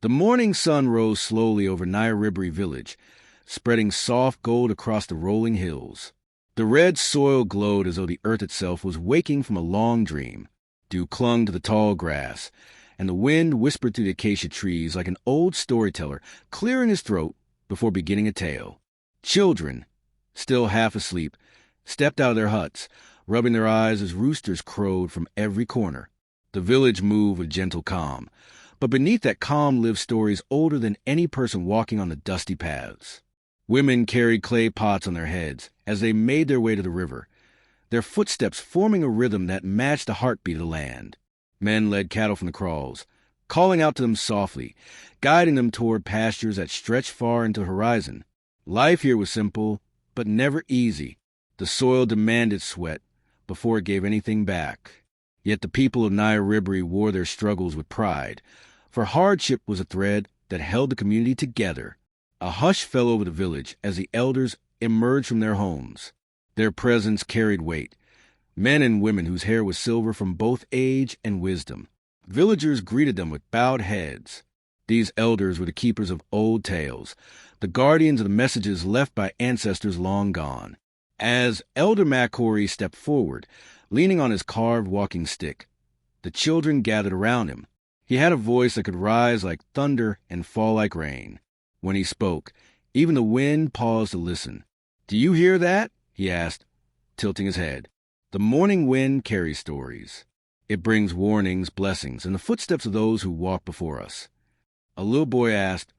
The morning sun rose slowly over Nyaribari village, spreading soft gold across the rolling hills. The red soil glowed as though the earth itself was waking from a long dream. Dew clung to the tall grass, and the wind whispered through the acacia trees like an old storyteller clearing his throat before beginning a tale. Children, still half asleep, stepped out of their huts, rubbing their eyes as roosters crowed from every corner. The village moved with gentle calm, but beneath that calm lived stories older than any person walking on the dusty paths. Women carried clay pots on their heads as they made their way to the river, their footsteps forming a rhythm that matched the heartbeat of the land. Men led cattle from the kraals, calling out to them softly, guiding them toward pastures that stretched far into the horizon. Life here was simple, but never easy. The soil demanded sweat before it gave anything back. Yet the people of Nyaribari wore their struggles with pride, for hardship was a thread that held the community together. A hush fell over the village as the elders emerged from their homes. Their presence carried weight, men and women whose hair was silver from both age and wisdom. Villagers greeted them with bowed heads. These elders were the keepers of old tales, the guardians of the messages left by ancestors long gone. As Elder Makori stepped forward, leaning on his carved walking stick, the children gathered around him. He had a voice that could rise like thunder and fall like rain. When he spoke, even the wind paused to listen. "Do you hear that?" he asked, tilting his head. The morning wind carries stories. It brings warnings, blessings, and the footsteps of those who walk before us. A little boy asked,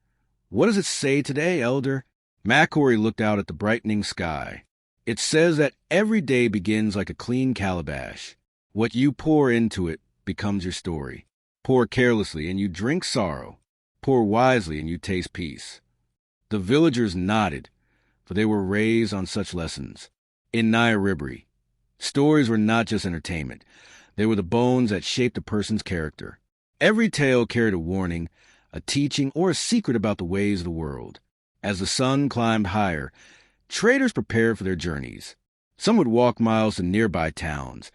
"What does it say today, Elder?" Makori looked out at the brightening sky. "It says that every day begins like a clean calabash. What you pour into it becomes your story. Pour carelessly and you drink sorrow. Pour wisely and you taste peace." The villagers nodded, for they were raised on such lessons. In Nyaribari, stories were not just entertainment. They were the bones that shaped a person's character. Every tale carried a warning, a teaching, or a secret about the ways of the world. As the sun climbed higher, traders prepared for their journeys. Some would walk miles to nearby towns,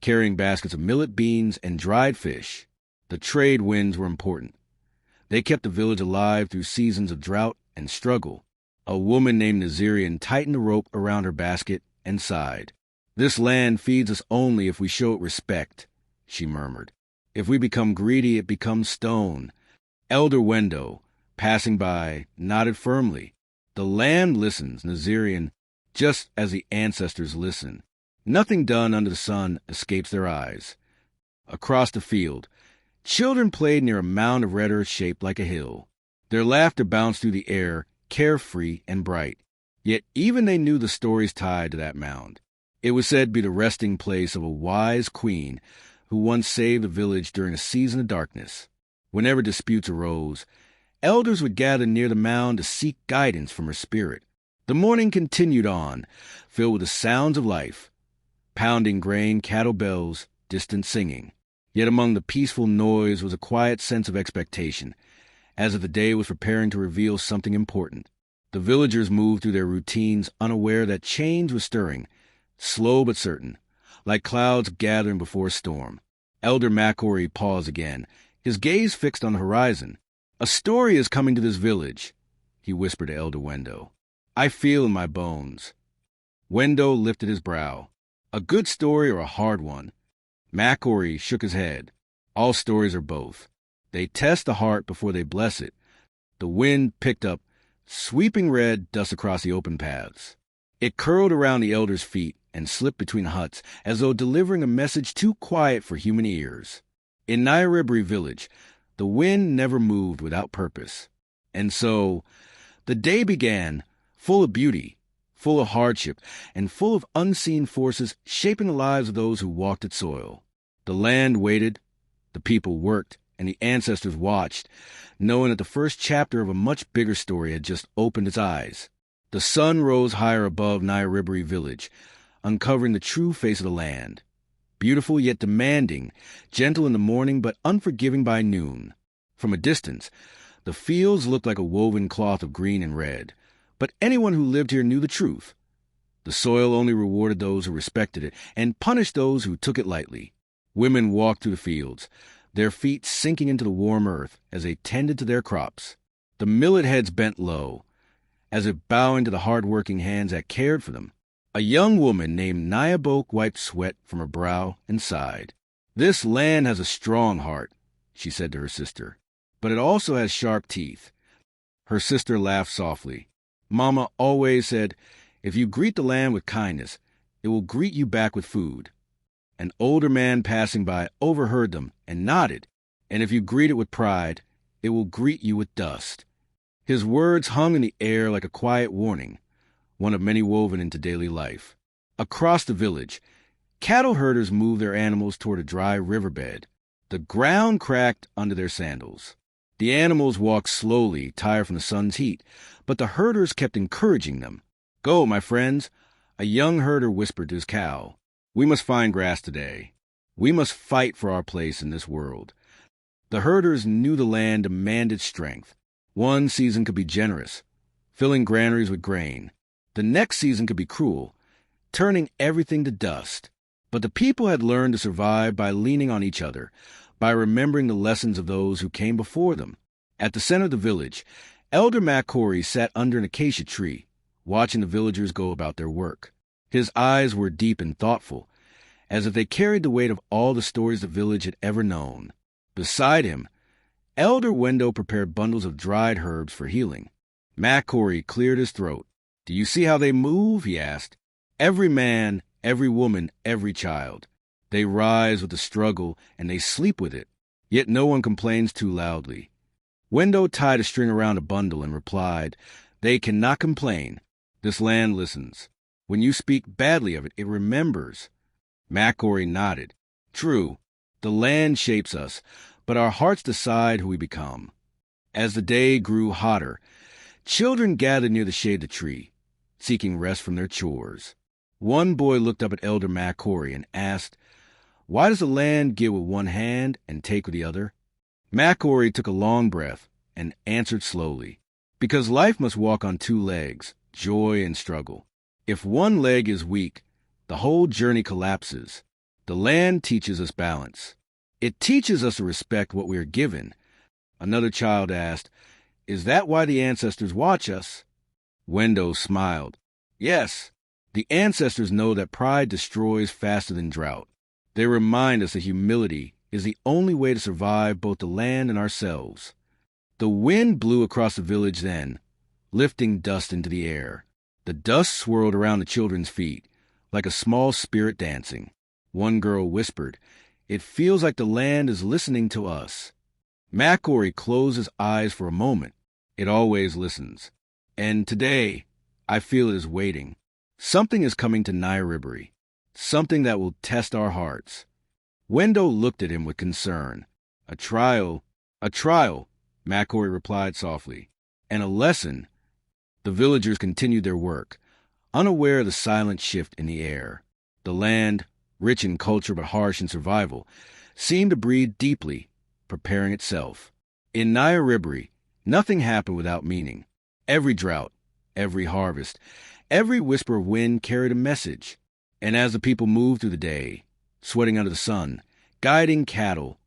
carrying baskets of millet beans and dried fish. The trade winds were important. They kept the village alive through seasons of drought and struggle. A woman named Nigerian tightened the rope around her basket and sighed. "This land feeds us only if we show it respect," she murmured. "If we become greedy, it becomes stone." Elder Wendo, passing by, nodded firmly. "The land listens, Nigerian, just as the ancestors listen. Nothing done under the sun escapes their eyes." Across the field, children played near a mound of red earth shaped like a hill. Their laughter bounced through the air, carefree and bright. Yet even they knew the stories tied to that mound. It was said to be the resting place of a wise queen who once saved the village during a season of darkness. Whenever disputes arose, elders would gather near the mound to seek guidance from her spirit. The morning continued on, filled with the sounds of life, pounding grain, cattle bells, distant singing. Yet among the peaceful noise was a quiet sense of expectation, as if the day was preparing to reveal something important. The villagers moved through their routines unaware that change was stirring, slow but certain, like clouds gathering before a storm. Elder Makori paused again, his gaze fixed on the horizon. "A story is coming to this village," he whispered to Elder Wendo. "I feel in my bones." Wendo lifted his brow. "A good story or a hard one?" Makori shook his head. "All stories are both. They test the heart before they bless it." The wind picked up, sweeping red dust across the open paths. It curled around the elders' feet and slipped between huts as though delivering a message too quiet for human ears. In Nyaribari village, the wind never moved without purpose. And so, the day began, full of beauty, full of hardship, and full of unseen forces shaping the lives of those who walked its soil. The land waited, the people worked, and the ancestors watched, knowing that the first chapter of a much bigger story had just opened its eyes. The sun rose higher above Nyaribari village, uncovering the true face of the land. Beautiful yet demanding, gentle in the morning but unforgiving by noon. From a distance, the fields looked like a woven cloth of green and red, but anyone who lived here knew the truth. The soil only rewarded those who respected it and punished those who took it lightly. Women walked through the fields, their feet sinking into the warm earth as they tended to their crops. The millet heads bent low, as if bowing to the hard-working hands that cared for them. A young woman named Nyaribari wiped sweat from her brow and sighed. "This land has a strong heart," she said to her sister, "but it also has sharp teeth." Her sister laughed softly. "Mama always said, if you greet the land with kindness, it will greet you back with food." An older man passing by overheard them and nodded, "And if you greet it with pride, it will greet you with dust." His words hung in the air like a quiet warning, one of many woven into daily life. Across the village, cattle herders moved their animals toward a dry riverbed. The ground cracked under their sandals. The animals walked slowly, tired from the sun's heat, but the herders kept encouraging them. "Go, my friends," a young herder whispered to his cow. "We must find grass today. We must fight for our place in this world." The herders knew the land demanded strength. One season could be generous, filling granaries with grain. The next season could be cruel, turning everything to dust. But the people had learned to survive by leaning on each other, by remembering the lessons of those who came before them. At the center of the village, Elder Makori sat under an acacia tree, watching the villagers go about their work. His eyes were deep and thoughtful, as if they carried the weight of all the stories the village had ever known. Beside him, Elder Wendo prepared bundles of dried herbs for healing. Makori cleared his throat. "Do you see how they move?" he asked. "Every man, every woman, every child. They rise with the struggle, and they sleep with it. Yet no one complains too loudly." Wendo tied a string around a bundle and replied, "They cannot complain. This land listens. When you speak badly of it, it remembers." Makori nodded. "True, the land shapes us, but our hearts decide who we become." As the day grew hotter, children gathered near the shade of the tree, seeking rest from their chores. One boy looked up at Elder Makori and asked, "Why does the land give with one hand and take with the other?" Makori took a long breath and answered slowly, "Because life must walk on two legs, joy and struggle. If one leg is weak, the whole journey collapses. The land teaches us balance. It teaches us to respect what we are given." Another child asked, "Is that why the ancestors watch us?" Wendo smiled. "Yes, the ancestors know that pride destroys faster than drought. They remind us that humility is the only way to survive both the land and ourselves." The wind blew across the village then, lifting dust into the air. The dust swirled around the children's feet, like a small spirit dancing. One girl whispered, "It feels like the land is listening to us." Makori closed his eyes for a moment. It always listens. And today, I feel it is waiting. Something is coming to Nyaribari, something that will test our hearts. Wendo looked at him with concern. A trial, Makori replied softly. "And a lesson." The villagers continued their work, unaware of the silent shift in the air. The land, rich in culture but harsh in survival, seemed to breathe deeply, preparing itself. In Nyaribari, nothing happened without meaning. Every drought, every harvest, every whisper of wind carried a message. And as the people moved through the day, sweating under the sun, guiding cattle,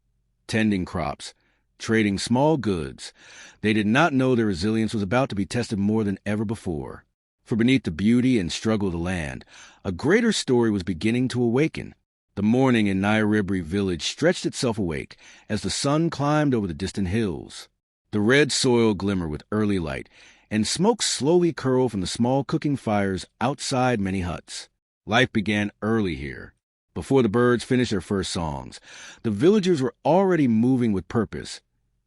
tending crops, trading small goods, they did not know their resilience was about to be tested more than ever before. For beneath the beauty and struggle of the land, a greater story was beginning to awaken. The morning in Nyaribari village stretched itself awake as the sun climbed over the distant hills. The red soil glimmered with early light, and smoke slowly curled from the small cooking fires outside many huts. Life began early here. Before the birds finished their first songs, the villagers were already moving with purpose,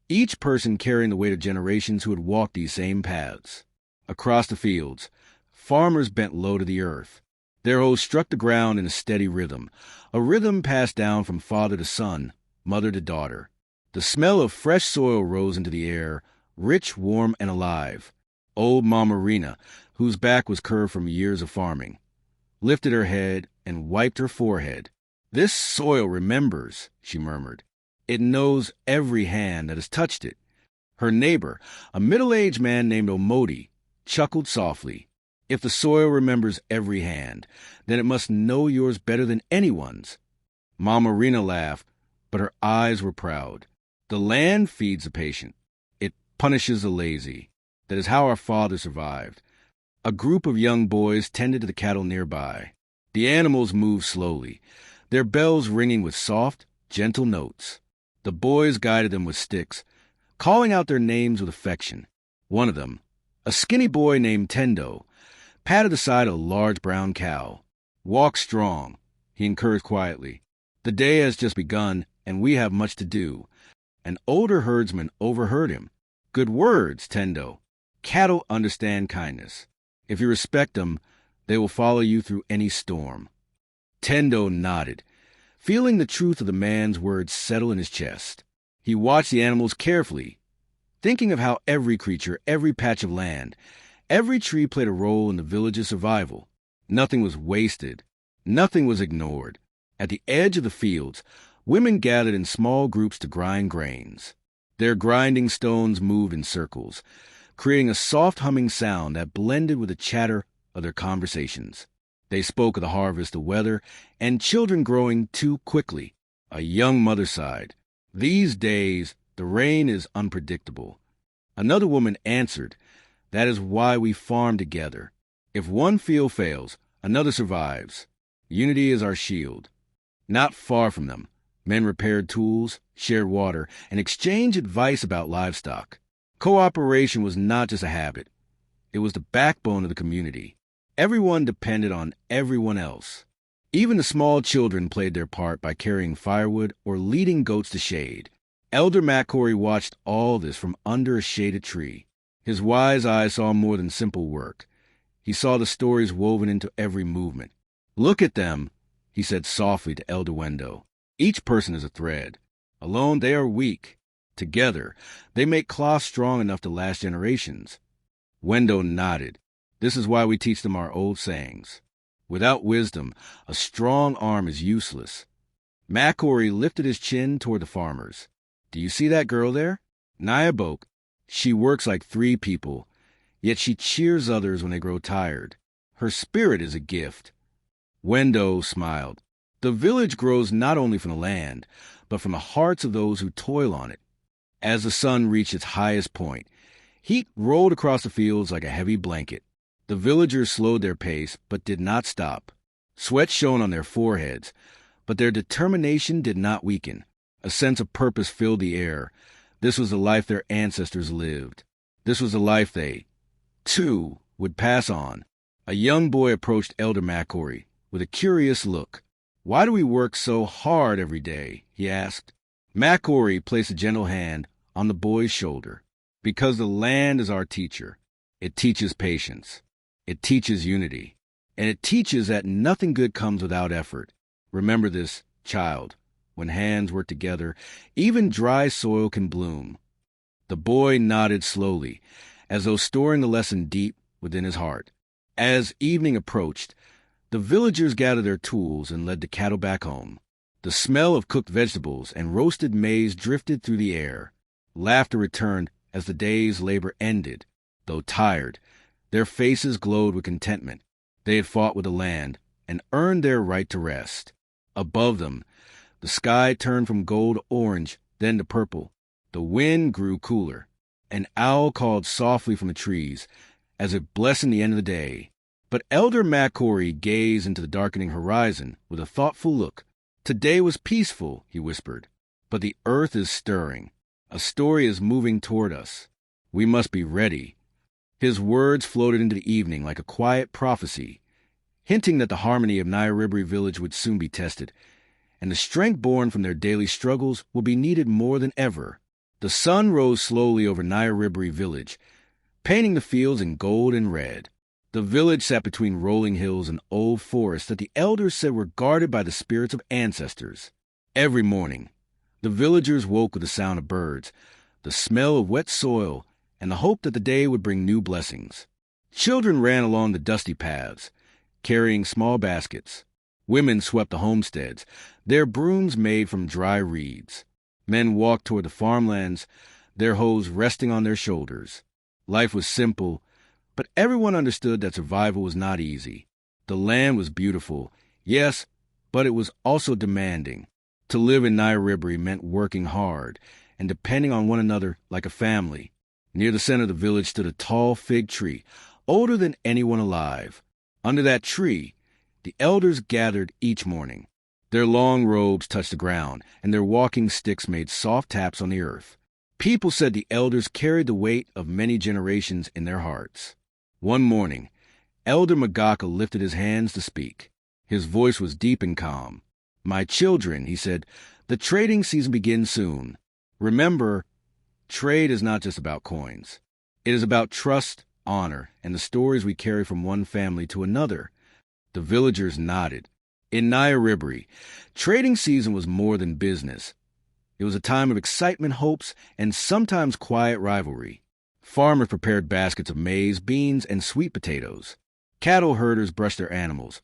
each person carrying the weight of generations who had walked these same paths. Across the fields, farmers bent low to the earth. Their hoes struck the ground in a steady rhythm, a rhythm passed down from father to son, mother to daughter. The smell of fresh soil rose into the air, rich, warm, and alive. Old Mama Rena, whose back was curved from years of farming, lifted her head and wiped her forehead. "This soil remembers," she murmured. "It knows every hand that has touched it." Her neighbor, a middle-aged man named Omoni, chuckled softly. "If the soil remembers every hand, then it must know yours better than anyone's." Mama Rena laughed. but her eyes were proud. The land feeds the patient. It punishes the lazy. That is how our father survived. A group of young boys tended to the cattle nearby. The animals moved slowly, their bells ringing with soft, gentle notes. The boys guided them with sticks, calling out their names with affection. One of them, a skinny boy named Tendo, patted aside a large brown cow. "Walk strong," he encouraged quietly. "The day has just begun, and we have much to do." An older herdsman overheard him. "Good words, Tendo. Cattle understand kindness. If you respect them, they will follow you through any storm." Tendo nodded, feeling the truth of the man's words settle in his chest. He watched the animals carefully, thinking of how every creature, every patch of land, every tree played a role in the village's survival. Nothing was wasted. Nothing was ignored. At the edge of the fields, women gathered in small groups to grind grains. Their grinding stones moved in circles, creating a soft humming sound that blended with the chatter of their conversations. They spoke of the harvest, the weather, and children growing too quickly. A young mother sighed. "These days, the rain is unpredictable." Another woman answered, "That is why we farm together. If one field fails, another survives. Unity is our shield." Not far from them, men repaired tools, shared water, and exchanged advice about livestock. Cooperation was not just a habit. It was the backbone of the community. Everyone depended on everyone else. Even the small children played their part by carrying firewood or leading goats to shade. Elder McCory watched all this from under a shaded tree. His wise eyes saw more than simple work. He saw the stories woven into every movement. "Look at them," he said softly to Elder Wendo. "Each person is a thread. Alone they are weak. Together, they make cloth strong enough to last generations." Wendo nodded. "This is why we teach them our old sayings. Without wisdom, a strong arm is useless." McCory lifted his chin toward the farmers. "Do you see that girl there? Nyaribari. She works like 3 people, yet she cheers others when they grow tired. Her spirit is a gift." Wendo smiled. "The village grows not only from the land, but from the hearts of those who toil on it." As the sun reached its highest point, heat rolled across the fields like a heavy blanket. The villagers slowed their pace, but did not stop. Sweat shone on their foreheads, but their determination did not weaken. A sense of purpose filled the air. This was the life their ancestors lived. This was the life they, too, would pass on. A young boy approached Elder McCory with a curious look. "Why do we work so hard every day?" he asked. McCory placed a gentle hand on the boy's shoulder. "Because the land is our teacher. It teaches patience. It teaches unity. And it teaches that nothing good comes without effort. Remember this, child. When hands work together, even dry soil can bloom." The boy nodded slowly, as though storing the lesson deep within his heart. As evening approached, the villagers gathered their tools and led the cattle back home. The smell of cooked vegetables and roasted maize drifted through the air. Laughter returned as the day's labor ended. Though tired, their faces glowed with contentment. They had fought with the land and earned their right to rest. Above them, the sky turned from gold to orange, then to purple. The wind grew cooler. An owl called softly from the trees, as if blessing the end of the day. But Elder McCory gazed into the darkening horizon with a thoughtful look. "Today was peaceful," he whispered, "but the earth is stirring. A story is moving toward us. We must be ready." His words floated into the evening like a quiet prophecy, hinting that the harmony of Nyaribari village would soon be tested, and the strength born from their daily struggles will be needed more than ever. The sun rose slowly over Nyaribari village, painting the fields in gold and red. The village sat between rolling hills and old forests that the elders said were guarded by the spirits of ancestors. Every morning, the villagers woke with the sound of birds, the smell of wet soil, and the hope that the day would bring new blessings. Children ran along the dusty paths, carrying small baskets. Women swept the homesteads, their brooms made from dry reeds. Men walked toward the farmlands, their hoes resting on their shoulders. Life was simple, but everyone understood that survival was not easy. The land was beautiful, yes, but it was also demanding. To live in Nyaribari meant working hard and depending on one another like a family. Near the center of the village stood a tall fig tree, older than anyone alive. Under that tree, the elders gathered each morning. Their long robes touched the ground, and their walking sticks made soft taps on the earth. People said the elders carried the weight of many generations in their hearts. One morning, Elder Magaka lifted his hands to speak. His voice was deep and calm. "My children," he said, "the trading season begins soon. Remember, trade is not just about coins. It is about trust, honor, and the stories we carry from one family to another." The villagers nodded. In Nyaribari, trading season was more than business. It was a time of excitement, hopes, and sometimes quiet rivalry. Farmers prepared baskets of maize, beans, and sweet potatoes. Cattle herders brushed their animals,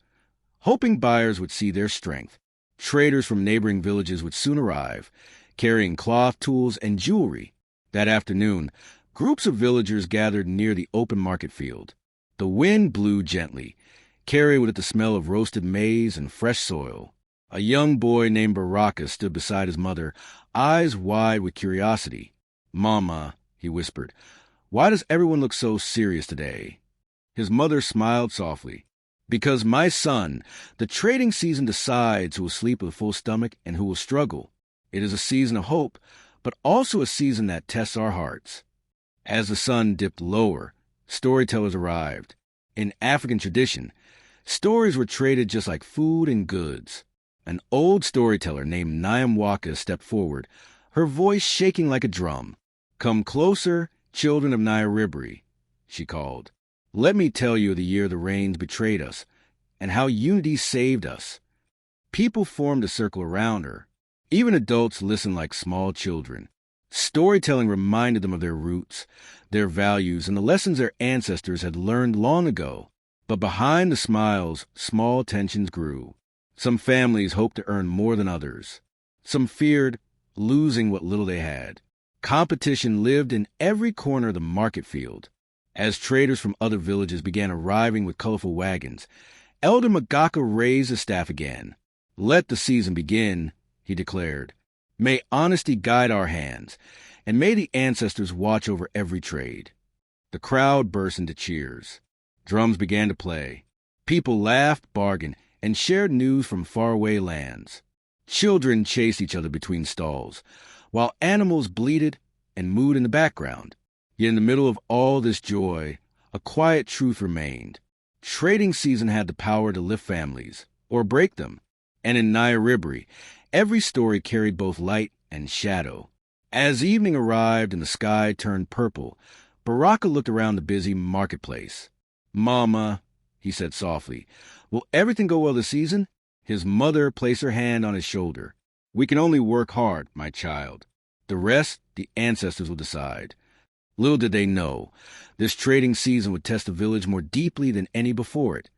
hoping buyers would see their strength. Traders from neighboring villages would soon arrive, carrying cloth, tools, and jewelry. That afternoon, groups of villagers gathered near the open market field. The wind blew gently, carrying with it the smell of roasted maize and fresh soil. A young boy named Baraka stood beside his mother, eyes wide with curiosity. "Mama," he whispered, "why does everyone look so serious today?" His mother smiled softly. "Because, my son, the trading season decides who will sleep with a full stomach and who will struggle. It is a season of hope, but also a season that tests our hearts." As the sun dipped lower, storytellers arrived. In African tradition, stories were traded just like food and goods. An old storyteller named Nyamwaka stepped forward, her voice shaking like a drum. "Come closer, children of Nyaribari," she called. "Let me tell you of the year the rains betrayed us, and how unity saved us." People formed a circle around her. Even adults listened like small children. Storytelling reminded them of their roots, their values, and the lessons their ancestors had learned long ago. But behind the smiles, small tensions grew. Some families hoped to earn more than others. Some feared losing what little they had. Competition lived in every corner of the market field. As traders from other villages began arriving with colorful wagons, Elder Magaka raised his staff again. "Let the season begin," he declared. "May honesty guide our hands, and may the ancestors watch over every trade." The crowd burst into cheers. Drums began to play. People laughed, bargained, and shared news from faraway lands. Children chased each other between stalls, while animals bleated and mooed in the background. Yet in the middle of all this joy, a quiet truth remained. Trading season had the power to lift families, or break them. And in Nyaribari, every story carried both light and shadow. As evening arrived and the sky turned purple, Baraka looked around the busy marketplace. "Mama," he said softly, "will everything go well this season?" His mother placed her hand on his shoulder. "We can only work hard, my child. The rest, the ancestors will decide." Little did they know, this trading season would test the village more deeply than any before it,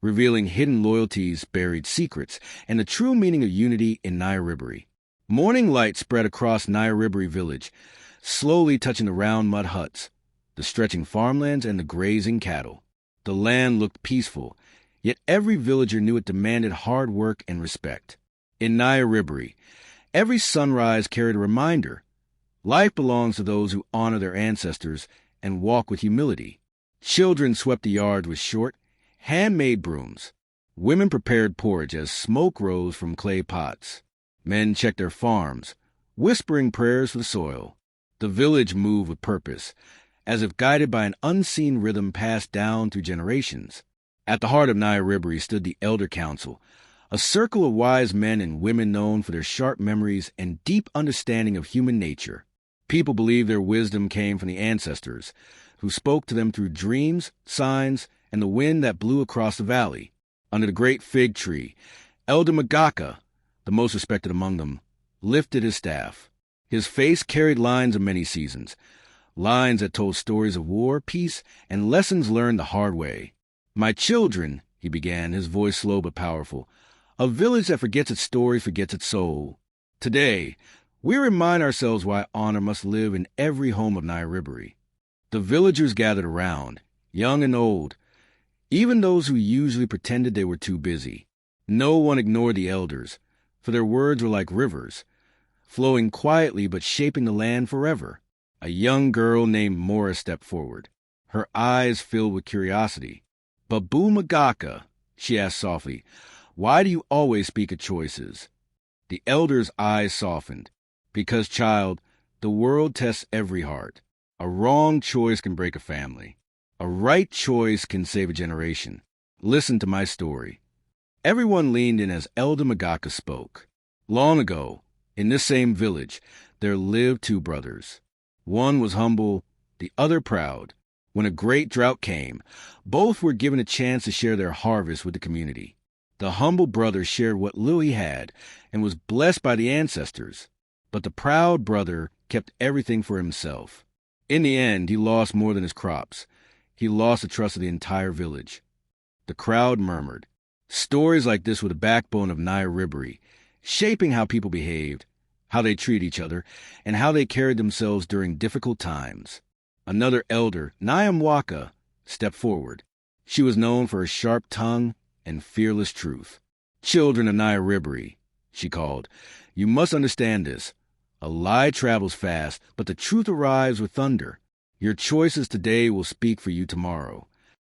revealing hidden loyalties, buried secrets, and the true meaning of unity in Nyaribari. Morning light spread across Nyaribari village, slowly touching the round mud huts, the stretching farmlands, and the grazing cattle. The land looked peaceful, yet every villager knew it demanded hard work and respect. In Nyaribari, every sunrise carried a reminder. Life belongs to those who honor their ancestors and walk with humility. Children swept the yards with short, handmade brooms. Women prepared porridge as smoke rose from clay pots. Men checked their farms, whispering prayers for the soil. The village moved with purpose, as if guided by an unseen rhythm passed down through generations. At the heart of Nyaribari stood the Elder Council, a circle of wise men and women known for their sharp memories and deep understanding of human nature. People believed their wisdom came from the ancestors, who spoke to them through dreams, signs, and the wind that blew across the valley. Under the great fig tree, Elder Magaka, the most respected among them, lifted his staff. His face carried lines of many seasons, lines that told stories of war, peace, and lessons learned the hard way. "My children," he began, his voice slow but powerful, "a village that forgets its story forgets its soul. Today, we remind ourselves why honor must live in every home of Nyaribari." The villagers gathered around, young and old, even those who usually pretended they were too busy. No one ignored the elders, for their words were like rivers, flowing quietly but shaping the land forever. A young girl named Mora stepped forward, her eyes filled with curiosity. "Babu Magaka," she asked softly, "why do you always speak of choices?" The elder's eyes softened. "Because, child, the world tests every heart. A wrong choice can break a family. A right choice can save a generation. Listen to my story." Everyone leaned in as Elder Magaka spoke. Long ago, in this same village, there lived two brothers. One was humble, the other proud. When a great drought came, both were given a chance to share their harvest with the community. The humble brother shared what little he had and was blessed by the ancestors. But the proud brother kept everything for himself. In the end, he lost more than his crops. He lost the trust of the entire village. The crowd murmured. Stories like this were the backbone of Nyaribari, shaping how people behaved, how they treated each other, and how they carried themselves during difficult times. Another elder, Nyamwaka, stepped forward. She was known for her sharp tongue and fearless truth. "Children of Nyaribari," she called, "you must understand this. A lie travels fast, but the truth arrives with thunder. Your choices today will speak for you tomorrow."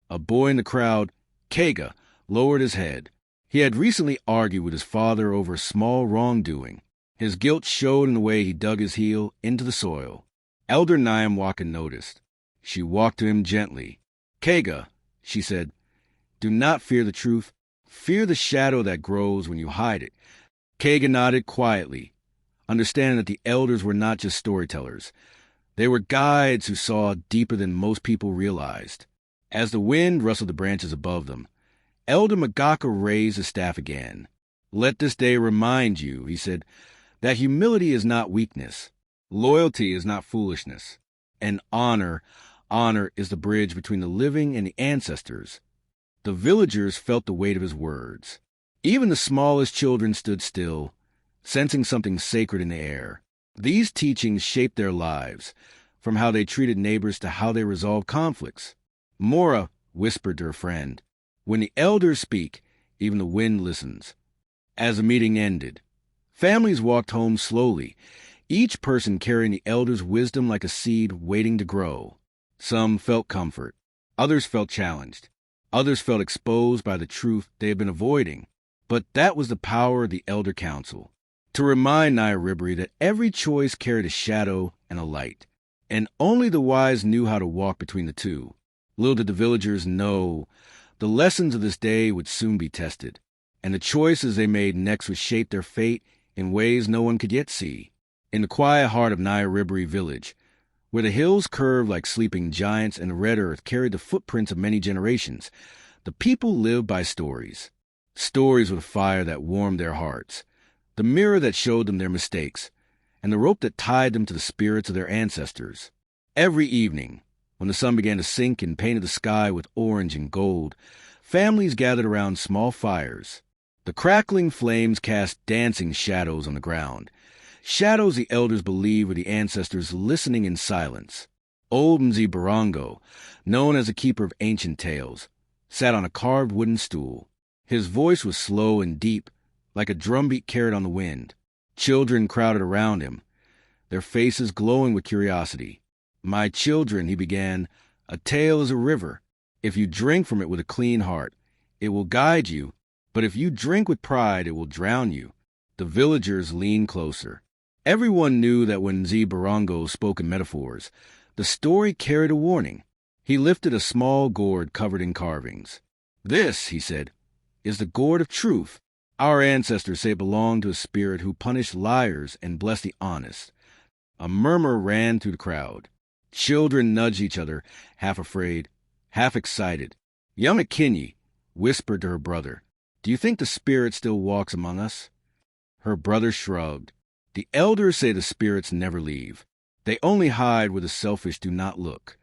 A boy in the crowd, Kega, lowered his head. He had recently argued with his father over a small wrongdoing. His guilt showed in the way he dug his heel into the soil. Elder Nyamwaka noticed. She walked to him gently. "Kega," she said, "do not fear the truth. Fear the shadow that grows when you hide it." Kega nodded quietly, understanding that the elders were not just storytellers. They were guides who saw deeper than most people realized. As the wind rustled the branches above them, Elder Magaka raised his staff again. "Let this day remind you," he said, "that humility is not weakness. Loyalty is not foolishness. And honor is the bridge between the living and the ancestors." The villagers felt the weight of his words. Even the smallest children stood still, sensing something sacred in the air. These teachings shaped their lives, from how they treated neighbors to how they resolved conflicts. Mora whispered to her friend, "When the elders speak, even the wind listens." As the meeting ended, families walked home slowly, each person carrying the elders' wisdom like a seed waiting to grow. Some felt comfort, others felt challenged, others felt exposed by the truth they had been avoiding. But that was the power of the Elder Council, to remind Nyaribari that every choice carried a shadow and a light, and only the wise knew how to walk between the two. Little did the villagers know, the lessons of this day would soon be tested, and the choices they made next would shape their fate in ways no one could yet see. In the quiet heart of Nyaribari village, where the hills curved like sleeping giants and the red earth carried the footprints of many generations, the people lived by stories. Stories with a fire that warmed their hearts, the mirror that showed them their mistakes, and the rope that tied them to the spirits of their ancestors. Every evening, when the sun began to sink and painted the sky with orange and gold, families gathered around small fires. The crackling flames cast dancing shadows on the ground, shadows the elders believed were the ancestors listening in silence. Old Mzi Barongo, known as a keeper of ancient tales, sat on a carved wooden stool. His voice was slow and deep, like a drumbeat carried on the wind. Children crowded around him, their faces glowing with curiosity. "My children," he began, "a tale is a river. If you drink from it with a clean heart, it will guide you, but if you drink with pride, it will drown you." The villagers leaned closer. Everyone knew that when Mzi Barongo spoke in metaphors, the story carried a warning. He lifted a small gourd covered in carvings. "This," he said, "is the gourd of truth. Our ancestors say it belonged to a spirit who punished liars and blessed the honest." A murmur ran through the crowd. Children nudged each other, half afraid, half excited. Young Akinyi whispered to her brother, "Do you think the spirit still walks among us?" Her brother shrugged. "The elders say the spirits never leave. They only hide where the selfish do not look."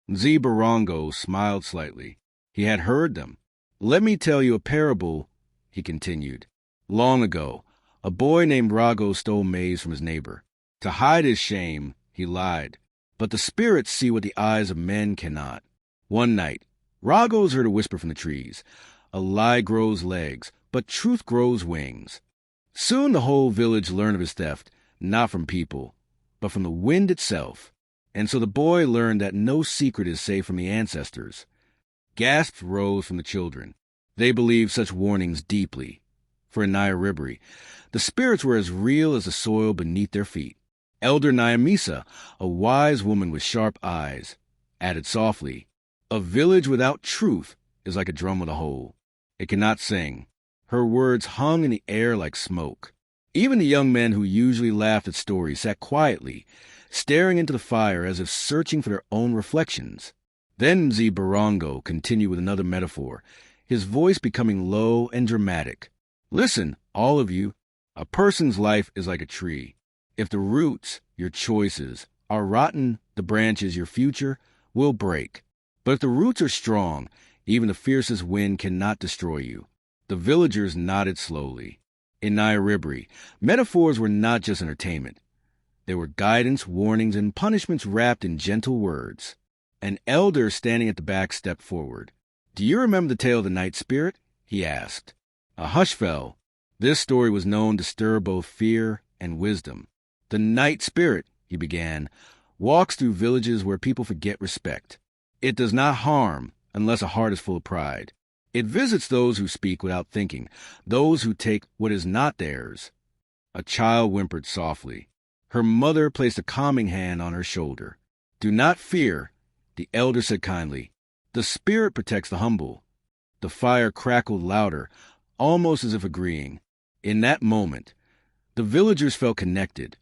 Mzi Barongo smiled slightly. He had heard them. "Let me tell you a parable," he continued. "Long ago, a boy named Rago stole maize from his neighbor. To hide his shame, he lied. But the spirits see what the eyes of men cannot. One night, Ragos heard a whisper from the trees. A lie grows legs, but truth grows wings. Soon the whole village learned of his theft, not from people, but from the wind itself. And so the boy learned that no secret is safe from the ancestors. Gasps rose from the children. They believed such warnings deeply. For in Nyaribari, the spirits were as real as the soil beneath their feet. Elder Nyamisa, a wise woman with sharp eyes, added softly, "A village without truth is like a drum with a hole. It cannot sing." Her words hung in the air like smoke. Even the young men who usually laughed at stories sat quietly, staring into the fire as if searching for their own reflections. Then Mzee Barongo continued with another metaphor, his voice becoming low and dramatic. "Listen, all of you. A person's life is like a tree. If the roots, your choices, are rotten, the branches, your future, will break. But if the roots are strong, even the fiercest wind cannot destroy you." The villagers nodded slowly. In Nyaribari, metaphors were not just entertainment. They were guidance, warnings, and punishments wrapped in gentle words. An elder standing at the back stepped forward. "Do you remember the tale of the night spirit?" he asked. A hush fell. This story was known to stir both fear and wisdom. "The night spirit," he began, "walks through villages where people forget respect. It does not harm unless a heart is full of pride. It visits those who speak without thinking, those who take what is not theirs." A child whimpered softly. Her mother placed a calming hand on her shoulder. "Do not fear," the elder said kindly. "The spirit protects the humble." The fire crackled louder, almost as if agreeing. In that moment, the villagers felt connected,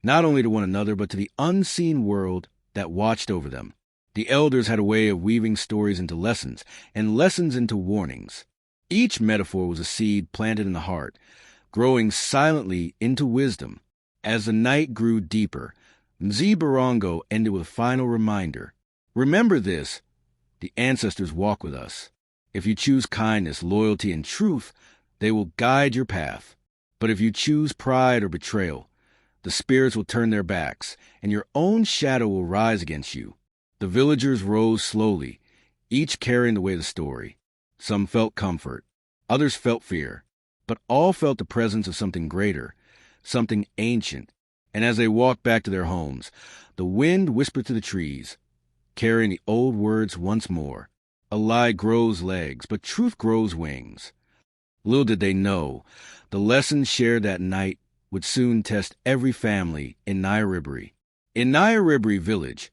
not only to one another, but to the unseen world that watched over them. The elders had a way of weaving stories into lessons, and lessons into warnings. Each metaphor was a seed planted in the heart, growing silently into wisdom. As the night grew deeper, Mzee Barongo ended with a final reminder. "Remember this, the ancestors walk with us. If you choose kindness, loyalty, and truth, they will guide your path. But if you choose pride or betrayal, the spirits will turn their backs, and your own shadow will rise against you." The villagers rose slowly, each carrying the weight of the story. Some felt comfort, others felt fear, but all felt the presence of something greater, something ancient. And as they walked back to their homes, the wind whispered to the trees, carrying the old words once more. A lie grows legs, but truth grows wings. Little did they know, the lessons shared that night would soon test every family in Nyaribari. In Nyaribari village,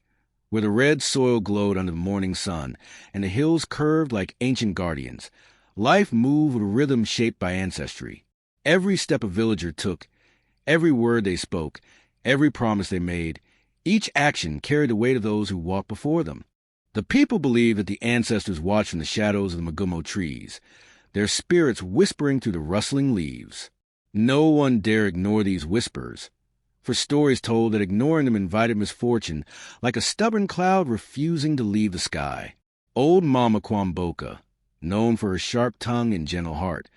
where the red soil glowed under the morning sun and the hills curved like ancient guardians, life moved with a rhythm shaped by ancestry. Every step a villager took, every word they spoke, every promise they made, each action carried the weight of those who walked before them. The people believed that the ancestors watched from the shadows of the Magumo trees, their spirits whispering through the rustling leaves. No one dare ignore these whispers, for stories told that ignoring them invited misfortune, like a stubborn cloud refusing to leave the sky. Old Mama Kwamboka, known for her sharp tongue and gentle heart,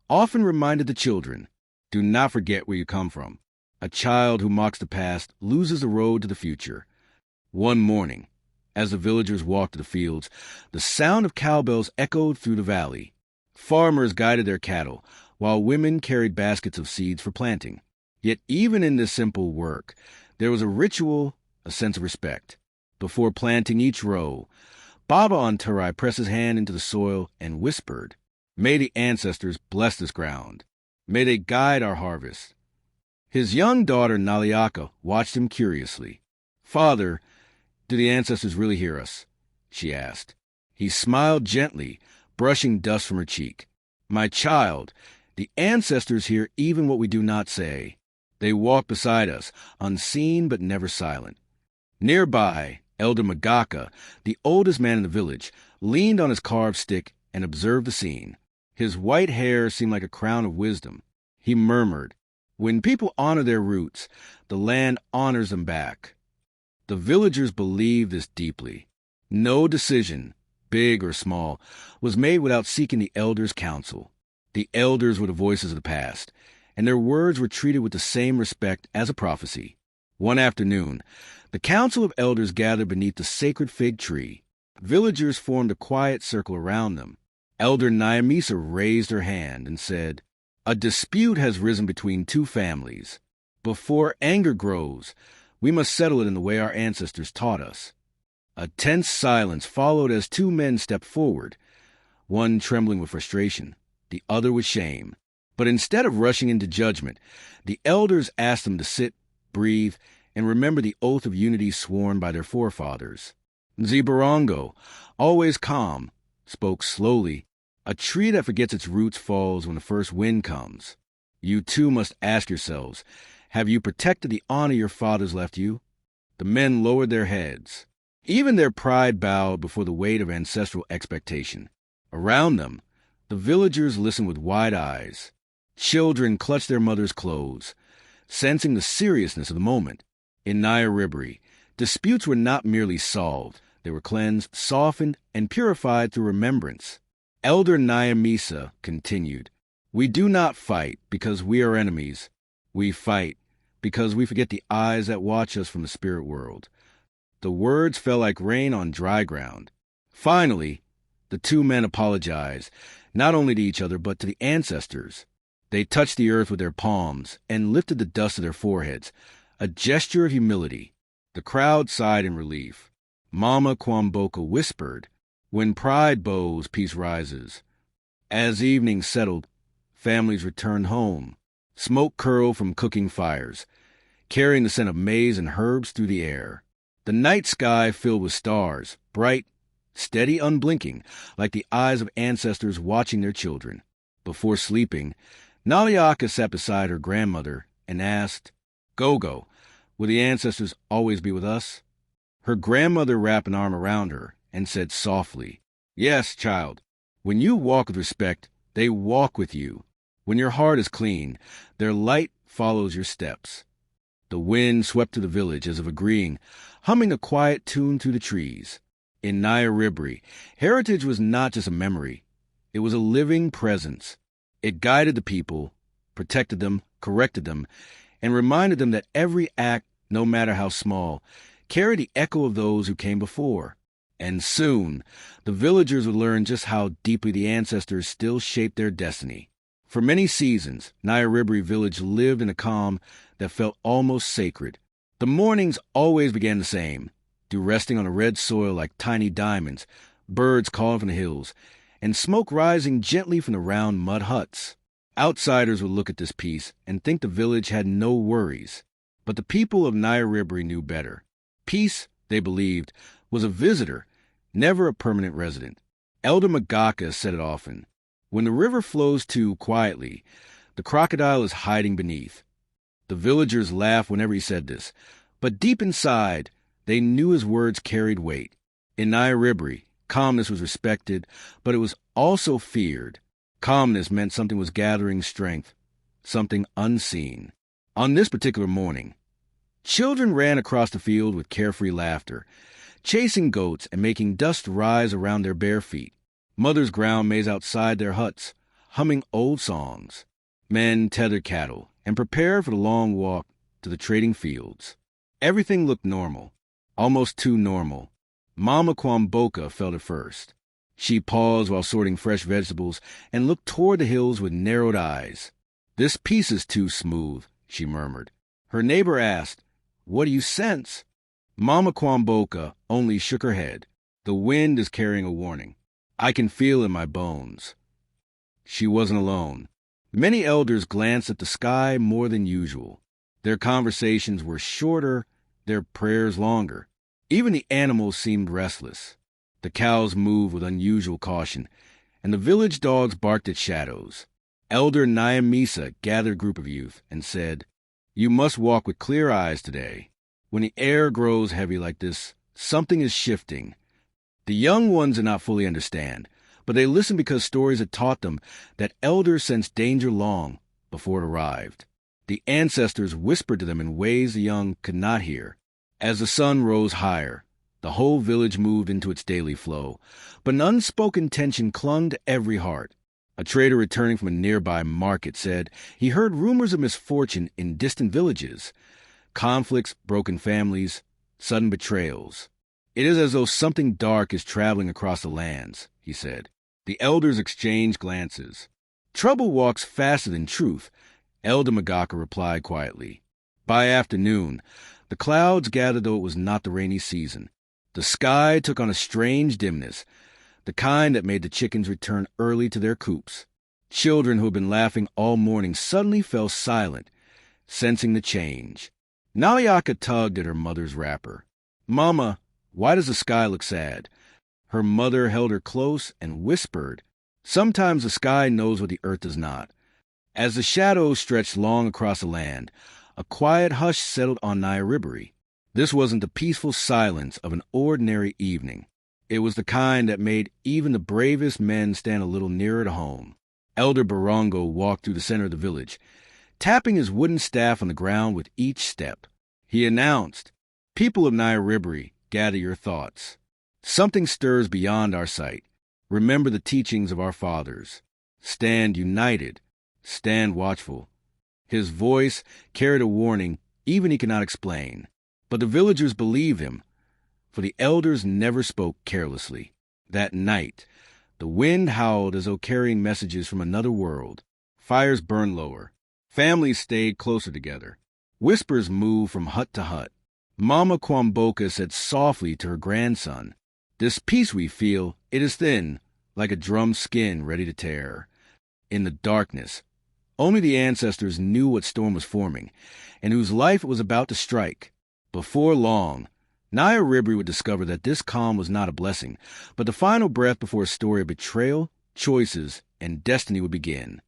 often reminded the children, "Do not forget where you come from. A child who mocks the past loses the road to the future." One morning, as the villagers walked to the fields, the sound of cowbells echoed through the valley. Farmers guided their cattle, while women carried baskets of seeds for planting. Yet even in this simple work, there was a ritual, a sense of respect. Before planting each row, Baba Antarai pressed his hand into the soil and whispered, "May the ancestors bless this ground. May they guide our harvest." His young daughter Naliaka watched him curiously. "Father, do the ancestors really hear us?" she asked. He smiled gently, brushing dust from her cheek. "My child, the ancestors hear even what we do not say. They walk beside us, unseen but never silent." Nearby, Elder Magaka, the oldest man in the village, leaned on his carved stick and observed the scene. His white hair seemed like a crown of wisdom. He murmured, "When people honor their roots, the land honors them back." The villagers believed this deeply. No decision, big or small, was made without seeking the elders' counsel. The elders were the voices of the past, and their words were treated with the same respect as a prophecy. One afternoon, the council of elders gathered beneath the sacred fig tree. Villagers formed a quiet circle around them. Elder Nyamisa raised her hand and said, A dispute has risen between two families. Before anger grows, we must settle it in the way our ancestors taught us. A tense silence followed as two men stepped forward, one trembling with frustration, the other with shame. But instead of rushing into judgment, the elders asked them to sit, breathe, and remember the oath of unity sworn by their forefathers. Zibarongo, always calm, spoke slowly. A tree that forgets its roots falls when the first wind comes. You too must ask yourselves, have you protected the honor your fathers left you? The men lowered their heads. Even their pride bowed before the weight of ancestral expectation. Around them, the villagers listened with wide eyes. Children clutched their mothers' clothes, sensing the seriousness of the moment. In Nyaribari, disputes were not merely solved. They were cleansed, softened, and purified through remembrance. Elder Nyamisa continued, "We do not fight because we are enemies. We fight because we forget the eyes that watch us from the spirit world." The words fell like rain on dry ground. Finally, the two men apologized, not only to each other but to the ancestors. They touched the earth with their palms and lifted the dust of their foreheads, a gesture of humility. The crowd sighed in relief. Mama Kwamboka whispered, "When pride bows, peace rises." As evening settled, families returned home. Smoke curled from cooking fires, carrying the scent of maize and herbs through the air. The night sky filled with stars, bright, steady, unblinking, like the eyes of ancestors watching their children. Before sleeping, Naliaka sat beside her grandmother and asked, "Gogo, will the ancestors always be with us?" Her grandmother wrapped an arm around her and said softly, "Yes, child. When you walk with respect, they walk with you. When your heart is clean, their light follows your steps." The wind swept through the village as if agreeing, humming a quiet tune through the trees. In Nyaribari, heritage was not just a memory. It was a living presence. It guided the people, protected them, corrected them, and reminded them that every act, no matter how small, carried the echo of those who came before. And soon, the villagers would learn just how deeply the ancestors still shaped their destiny. For many seasons, Nyaribari village lived in a calm that felt almost sacred. The mornings always began the same, dew resting on the red soil like tiny diamonds, birds calling from the hills, and smoke rising gently from the round mud huts. Outsiders would look at this peace and think the village had no worries. But the people of Nyaribari knew better. Peace, they believed, was a visitor, never a permanent resident. Elder Magaka said it often. When the river flows too quietly, the crocodile is hiding beneath. The villagers laughed whenever he said this, but deep inside, they knew his words carried weight. In Nyaribari, calmness was respected, but it was also feared. Calmness meant something was gathering strength, something unseen. On this particular morning, children ran across the field with carefree laughter, chasing goats and making dust rise around their bare feet. Mothers ground maize outside their huts, humming old songs. Men tethered cattle and prepared for the long walk to the trading fields. Everything looked normal, almost too normal. Mama Kwamboka felt it first. She paused while sorting fresh vegetables and looked toward the hills with narrowed eyes. "This piece is too smooth," she murmured. Her neighbor asked, "What do you sense?" Mama Kwamboka only shook her head. "The wind is carrying a warning. I can feel it in my bones." She wasn't alone. Many elders glanced at the sky more than usual. Their conversations were shorter, their prayers longer. Even the animals seemed restless. The cows moved with unusual caution, and the village dogs barked at shadows. Elder Nyamisa gathered a group of youth and said, "You must walk with clear eyes today. When the air grows heavy like this, something is shifting." The young ones did not fully understand, but they listened because stories had taught them that elders sensed danger long before it arrived. The ancestors whispered to them in ways the young could not hear. As the sun rose higher, the whole village moved into its daily flow, but an unspoken tension clung to every heart. A trader returning from a nearby market said he heard rumors of misfortune in distant villages, conflicts, broken families, sudden betrayals. "It is as though something dark is traveling across the lands," he said. The elders exchanged glances. Trouble walks faster than truth, Elder Magaka replied quietly. By afternoon, the clouds gathered though it was not the rainy season. The sky took on a strange dimness, the kind that made the chickens return early to their coops. Children who had been laughing all morning suddenly fell silent, sensing the change. Naliaka tugged at her mother's wrapper. "Mama, why does the sky look sad?" Her mother held her close and whispered, "Sometimes the sky knows what the earth does not." As the shadows stretched long across the land, a quiet hush settled on Nyaribari. This wasn't the peaceful silence of an ordinary evening. It was the kind that made even the bravest men stand a little nearer to home. Elder Barongo walked through the center of the village, tapping his wooden staff on the ground with each step. He announced, "People of Nyaribari, gather your thoughts. Something stirs beyond our sight. Remember the teachings of our fathers. Stand united. Stand watchful." His voice carried a warning even he could not explain. But the villagers believed him, for the elders never spoke carelessly. That night, the wind howled as though carrying messages from another world. Fires burned lower. Families stayed closer together. Whispers moved from hut to hut. Mama Kwamboka said softly to her grandson, "This peace we feel, it is thin, like a drum skin ready to tear." In the darkness, only the ancestors knew what storm was forming, and whose life it was about to strike. Before long, Nyaribari would discover that this calm was not a blessing, but the final breath before a story of betrayal, choices, and destiny would begin.